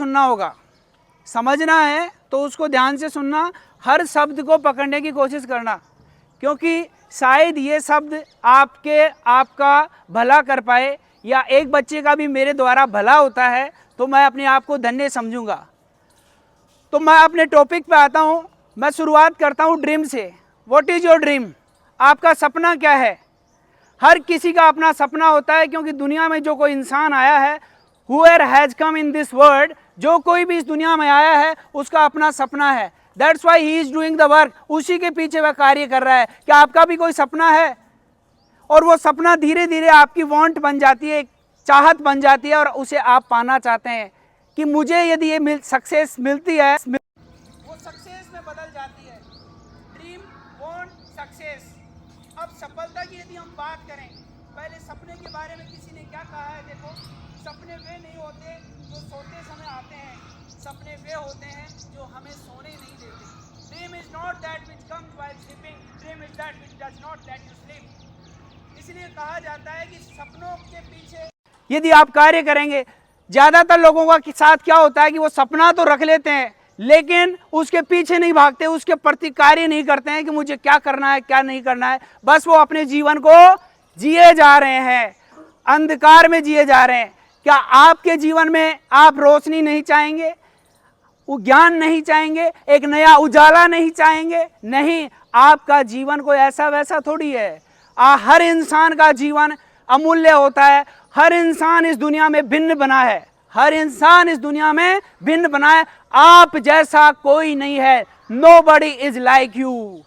सुनना होगा, समझना है तो उसको ध्यान से सुनना, हर शब्द को पकड़ने की कोशिश करना, क्योंकि शायद ये शब्द आपका भला कर पाए, या एक बच्चे का भी मेरे द्वारा भला होता है तो मैं अपने आप को धन्य समझूंगा। तो मैं अपने टॉपिक पे आता हूँ। मैं शुरुआत करता हूँ ड्रीम से। What is your dream? आपका सपना क्या है? हर किसी का अपना सपना होता है, क्योंकि दुनिया में जो कोई इंसान आया है, whoever has come in this world, जो कोई भी इस दुनिया में आया है उसका अपना सपना है। That's why he is doing the work, उसी के पीछे वह कार्य कर रहा है। क्या आपका भी कोई सपना है? और वो सपना धीरे धीरे आपकी वांट बन जाती है, एक चाहत बन जाती है, और उसे आप पाना चाहते हैं कि मुझे यदि ये सक्सेस मिलती है, वो सक्सेस में बदल जाती है। Dream, want, success. अब सफलता की यदि हम बात करें, पहले सपने के बारे में किसी ने क्या कहा है? देखो, सपने वे नहीं होते जो सोते समय आते हैं, सपने वे होते हैं जो हमें सोने नहीं देते। Dream is not that which comes while sleeping, dream is that which does not let you sleep. इसलिए कहा जाता है कि सपनों के पीछे यदि आप कार्य करेंगे, ज़्यादातर लोगों का साथ क्या होता है कि वो सपना तो रख लेते हैं लेकिन उसके पीछे नहीं भागते, उसके प्रति कार्य नहीं करते हैं कि मुझे क्या करना है क्या नहीं करना है। बस वो अपने जीवन को जिए जा रहे हैं, अंधकार में जिए जा रहे हैं। क्या आपके जीवन में आप रोशनी नहीं चाहेंगे, वो ज्ञान नहीं चाहेंगे, एक नया उजाला नहीं चाहेंगे? नहीं, आपका जीवन कोई ऐसा वैसा थोड़ी है। हर इंसान का जीवन अमूल्य होता है। हर इंसान इस दुनिया में भिन्न बना है, हर इंसान इस दुनिया में भिन्न बना है। आप जैसा कोई नहीं है। Nobody is like you.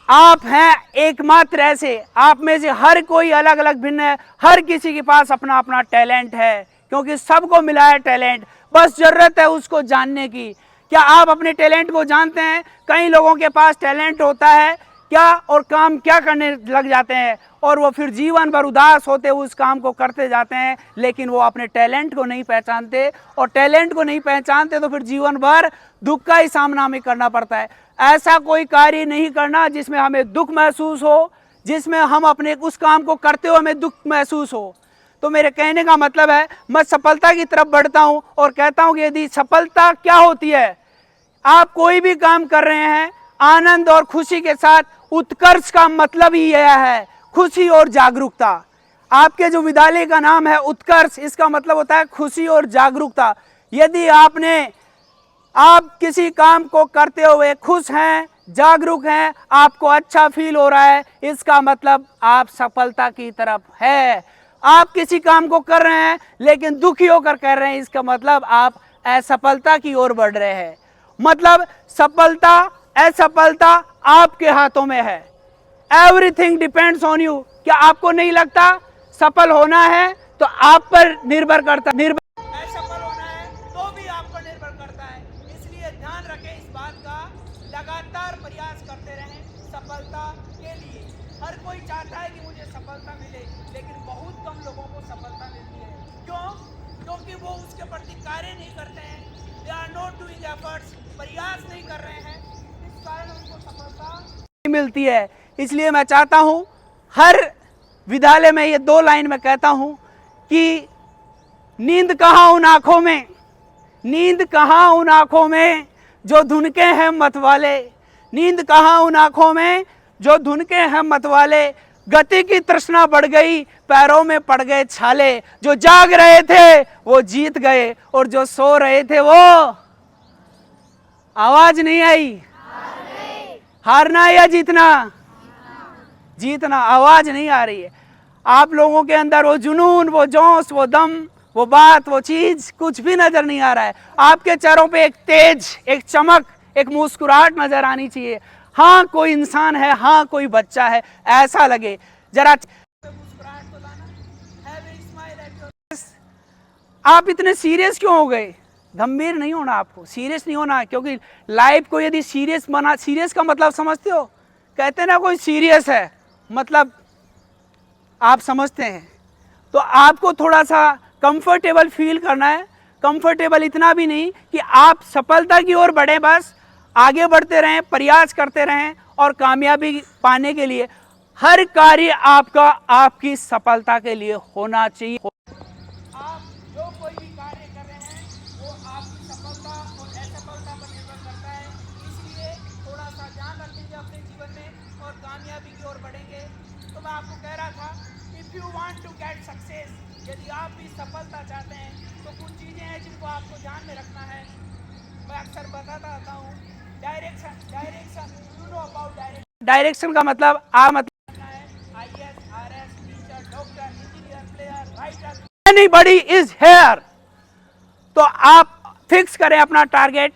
आप हैं एकमात्र ऐसे। आप में से हर कोई अलग अलग भिन्न है। हर किसी के पास अपना अपना टैलेंट है, क्योंकि सबको मिला है टैलेंट। बस जरूरत है उसको जानने की। क्या आप अपने टैलेंट को जानते हैं? कई लोगों के पास टैलेंट होता है क्या, और काम क्या करने लग जाते हैं, और वो फिर जीवन भर उदास होते हुए उस काम को करते जाते हैं, लेकिन वो अपने टैलेंट को नहीं पहचानते, और टैलेंट को नहीं पहचानते तो फिर जीवन भर दुख का ही सामना हमें करना पड़ता है। ऐसा कोई कार्य नहीं करना जिसमें हमें दुख महसूस हो, जिसमें हम अपने उस काम को करते हुए हमें दुख महसूस हो। तो मेरे कहने का मतलब है, मैं सफलता की तरफ बढ़ता हूँ और कहता हूँ कि यदि सफलता क्या होती है, आप कोई भी काम कर रहे हैं आनंद और खुशी के साथ। उत्कर्ष का मतलब ही यह है, खुशी और जागरूकता। आपके जो विद्यालय का नाम है उत्कर्ष, इसका मतलब होता है खुशी और जागरूकता। यदि आप किसी काम को करते हुए खुश हैं, जागरूक हैं, आपको अच्छा फील हो रहा है, इसका मतलब आप सफलता की तरफ है। आप किसी काम को कर रहे हैं लेकिन दुखी होकर कर रहे हैं, इसका मतलब आप असफलता की ओर बढ़ रहे हैं। मतलब सफलता असफलता आपके हाथों में है। Everything depends on you. क्या आपको नहीं लगता सफल होना है तो आप पर निर्भर करता है, असफल होना है तो भी आप पर निर्भर करता है। इसलिए ध्यान रखें इस बात का, लगातार प्रयास करते रहें सफलता के लिए। हर कोई चाहता है कि मुझे सफलता मिले, लेकिन बहुत कम लोगों को सफलता मिलती है। क्यों? क्योंकि वो उसके प्रति कार्य नहीं करते हैं। They are not doing efforts, प्रयास नहीं कर रहे हैं, इस कारण उनको सफलता नहीं मिलती है। इसलिए मैं चाहता हूँ हर विद्यालय में ये 2 लाइन में कहता हूँ कि नींद कहाँ उन आँखों में, नींद कहाँ उन आँखों में जो धुनके हैं मत वाले, नींद कहाँ उन आँखों में जो धुनके हैं मत वाले। गति की तृष्णा बढ़ गई, पैरों में पड़ गए छाले। जो जाग रहे थे वो जीत गए, और जो सो रहे थे वो, आवाज नहीं आई, हारना या जीतना? जीतना। आवाज नहीं आ रही है। आप लोगों के अंदर वो जुनून, वो जोश, वो दम, वो बात, वो चीज कुछ भी नजर नहीं आ रहा है। आपके चेहरों पे एक तेज, एक चमक, एक मुस्कुराहट नजर आनी चाहिए। हाँ कोई इंसान है, हाँ कोई बच्चा है, ऐसा लगे। जरा मुस्कुराहट तो लाना। आप इतने सीरियस क्यों हो गए? गंभीर नहीं होना, आपको सीरियस नहीं होना, क्योंकि लाइफ को यदि सीरियस बना, सीरियस का मतलब समझते हो? कहते हैं ना कोई सीरियस है, मतलब आप समझते हैं। तो आपको थोड़ा सा कंफर्टेबल फील करना है। कंफर्टेबल इतना भी नहीं कि आप सफलता की ओर बढ़ें, बस आगे बढ़ते रहें, प्रयास करते रहें, और कामयाबी पाने के लिए हर कार्य आपका आपकी सफलता के लिए होना चाहिए। आप जो कोई भी कार्य कर रहे हैं वो आप आपकी सफलता और असफलता पर निर्भर करता है। इसलिए थोड़ा सा ध्यान रखेंगे अपने जीवन में और कामयाबी की ओर बढ़ेंगे। तो मैं आपको कह रहा था, if you want to get success, यदि आप भी सफलता चाहते हैं तो कुछ चीज़ें हैं जिनको आपको ध्यान में रखना है। मैं अक्सर बताता रहता हूँ, direction, you know about direction. Direction का मतलब IAS, RS, teacher, doctor, engineer, player, writer, anybody is here. तो आप फिक्स करें अपना target,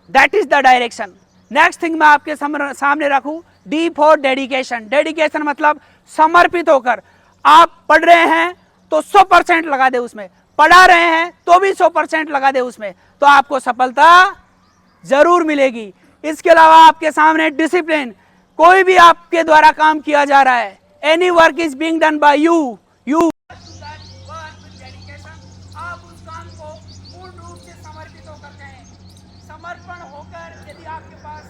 that is the direction. Next thing मैं आपके सामने रखूं, D फॉर डेडिकेशन। डेडिकेशन मतलब समर्पित होकर। आप पढ़ रहे हैं तो 100% लगा दे उसमें, पढ़ा रहे हैं तो भी 100% लगा दे उसमें, तो आपको सफलता जरूर मिलेगी। इसके अलावा आपके सामने डिसिप्लिन, कोई भी आपके द्वारा काम किया जा रहा है, any work is being done by you, आप उस काम को पूर्ण रूप से समर्पित होकर करें। समर्पण होकर, यदि आपके पास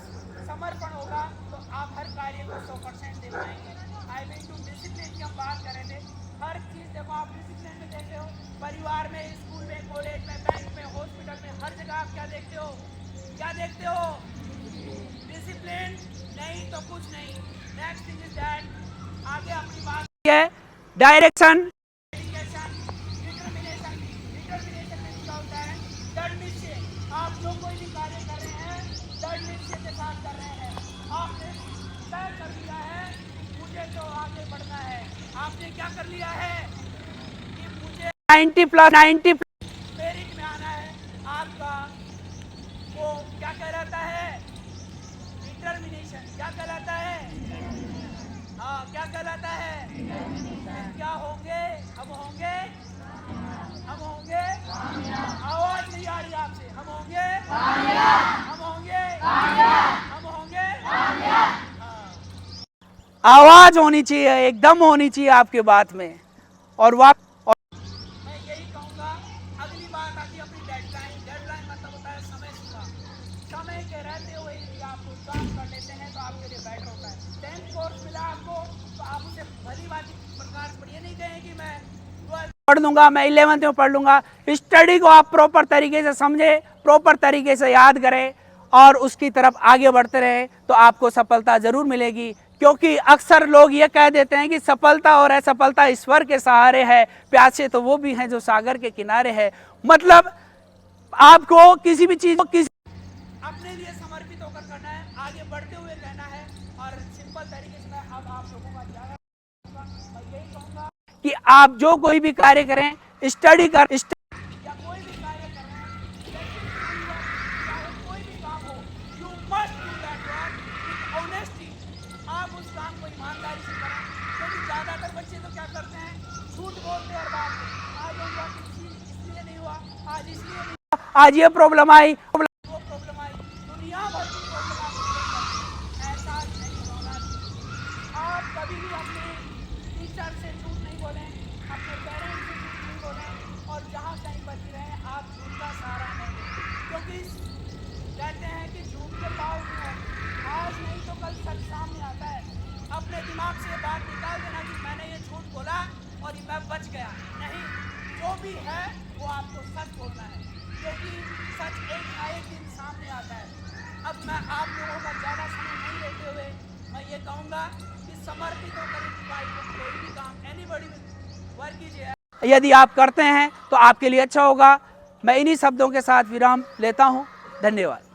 समर्पण होगा तो आप हर कार्य को 100% दे पाएंगे। आई मीन टू डिसिप्लिन की हम बात कर रहे थे। हर चीज़ देखो, आप डिसिप्लिन में देखते हो, परिवार में, स्कूल में, कॉलेज में, बैंक में, हॉस्पिटल में, हर जगह आप क्या देखते हो, क्या देखते हो? डिसिप्लिन, नहीं तो कुछ नहीं। नेक्स्ट थिंग इज दैट, आगे अपनी बात है डायरेक्शन, आप जो कोई भी कार्य कर रहे हैं दृढ़ निश्चय के साथ कर रहे हैं। आपने तय कर लिया है कि मुझे तो आगे बढ़ना है। आपने क्या कर लिया है कि मुझे 90+ मेरिट में आना है। आपका वो क्या कहलाता है? डिटर्मिनेशन। क्या कहलाता है? हाँ, क्या कहलाता है? क्या होंगे? हम होंगे, हम होंगे, आवाज नहीं आ रही आपसे, हम होंगे, हम होंगे, हम होंगे, आवाज होनी चाहिए, एकदम होनी चाहिए आपके बात में। और मैं यही कहूँगा, अगली बात आती है अपनी डेडलाइन। डेडलाइन मतलब होता है समय सीमा। समय के रहते हुए यदि आप कुछ काम कर लेते हैं तो आपके लिए बेटर होता है। 10th कोर्स मिला आपको तो आप उसे भली बात प्रकार से पढ़िए, नहीं कहें कि मैं पढ़ लूँगा, मैं 11th में पढ़ लूँगा। स्टडी को आप प्रॉपर तरीके से समझे, प्रॉपर तरीके से याद करें और उसकी तरफ आगे बढ़ते रहे तो आपको सफलता ज़रूर मिलेगी। क्योंकि अक्सर लोग ये कह देते हैं कि सफलता और असफलता ईश्वर के सहारे है, प्यासे तो वो भी हैं जो सागर के किनारे है। मतलब आपको किसी भी चीज़ को अपने लिए समर्पित होकर करना है, आगे बढ़ते हुए कहना है। और सिंपल तरीके से मैं अब आप लोगों का ध्यान रखूंगा। मैं यही कहूँगा कि आप जो कोई भी कार्य करें, स्टडी कर या कोई भी कार्य कर रहे हैं, चाहे कोई भी काम हो, you must do that work with honesty. आप उस काम को ईमानदारी से करें। क्योंकि ज़्यादातर बच्चे तो क्या करते हैं, झूठ बोलते हैं हर बात में। आज हम बात इसलिए नहीं हुआ, आज इसलिए नहीं हुआ, आज ये प्रॉब्लम आई, वो प्रॉब्लम आई, दुनिया भर की प्रॉब्लम आपको। ऐसा नहीं होना चाहिए। आप कभी भी अपने टीचर से झूठ नहीं बोलें, अपने पेरेंट्स से झूठ नहीं बोलें, और जहाँ कहीं पर भी रहें आप झूठ का सहारा नहीं लें। क्योंकि कहते हैं कि झूठ के पाँव भी हैं, आज नहीं तो कल सच सामने आता है। अपने दिमाग से बात निकाल देना कि मैंने ये झूठ बोला और मैं बच गया, नहीं, जो भी है वो आपको सच बोलना है। क्योंकि सच एक ना एक दिन सामने आता है। अब मैं आप लोगों का ज़्यादा समय नहीं लेते हुए मैं ये कहूँगा कि समर्पित होकर कोई भी काम, एनीबॉडी वर्क कीजिए। यदि आप करते हैं तो आपके लिए अच्छा होगा। मैं इन्हीं शब्दों के साथ विराम लेता हूँ। धन्यवाद।